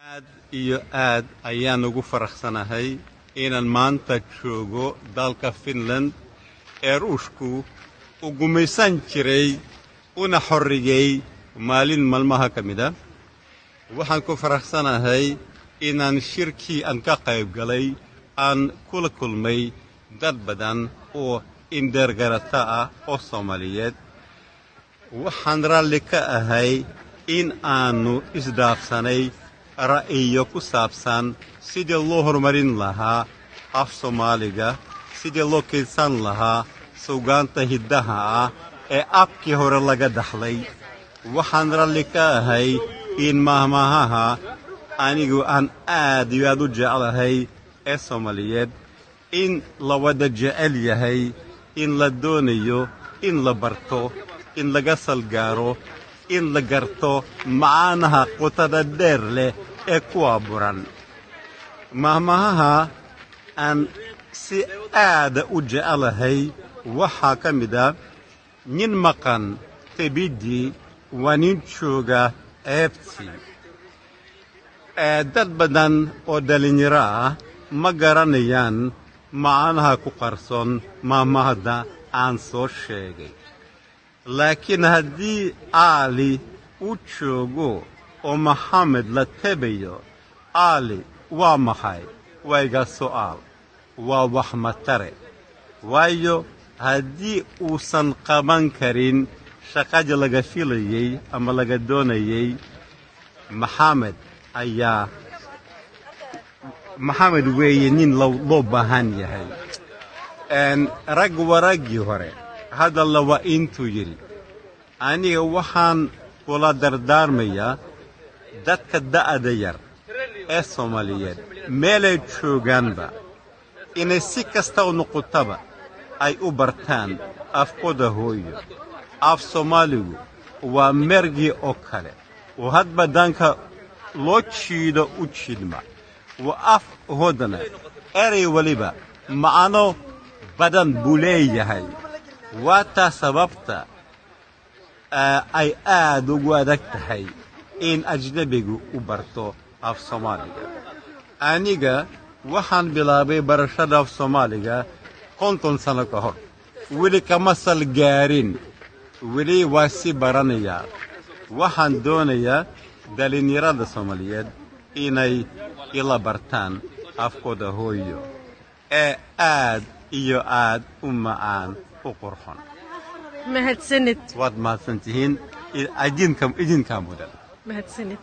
aad iyo aad ayaan ugu faraxsanahay inaan maanta joogo dalka Finland ee Ruushku u gumaysan jiray una xorriyay maalin maalmaha ka mid ah. Waxaan ku faraxsanahay inaan shirkii aan ka qayb galay aan kula kulmay dad badan oo indergarata ah oo Soomaaliyeed. Waxaan raalli ka ahay in aanu isdaafsanay ra'yiyo ku saabsan sidii loo horumarin lahaa af Soomaaliga, sidii loo kaydsan lahaa suugaanta hiddaha ah ee afkii hore laga dhaxlay. Waxaan raalli ka ahay in mahmaahaha anigu aan aad iyo aad u jeclahay ee Soomaaliyeed in la wada jecel yahay, in la doonayo in la barto, in laga salgaaro, in la garto macnaha qotada dheer leh ee ku abuuran. Mahmaahaha aan si aad u jeclahay waxaa ka mid ah nin maqan tebidii waa nin jooga ceebtii. Dad badan oo dhalinyaro ah ma garanayaan macnaha ku qarsoon mahmaahda aan soo sheegay. Laakiin haddii Ali uu joogo oo Maxamed la tebayo, Ali waa maxay? Waa iga su'aal, waa wax matare. Waayo haddii uusan qaban karin shaqada laga filayay ama laga doonayay, Maxamed weeye nin loo baahan yahay. Rag waraggii hore hadalla waa intuu yidhi. Aniga waxaan kula dardaarmayaa dadka da'da yar ee Soomaaliyeed meelay joogaanba inay si kasta u noqotaba ay u bartaan afkooda hooyo. Af Soomaaligu waa mergii oo kale oo hadba danka loo jiido u jidma. Waa af hoodana erey waliba macno badan buu leeyahay. Waa taa sababta ay aad ugu adag tahay in ajnabigu u barto af Soomaaliga. Aniga waxaan bilaabay barashada af Soomaaliga 50 sano ka hor. Weli kama salgaarin, weli waa si baranayaa. Waxaan doonayaa dhalinyarada Soomaaliyeed inay ila bartaan afkooda hooyo ee aad iyo aad u macaan u qurxon. mahadsanid. Waad mahadsantihiin idinka mudan. mahadsanid.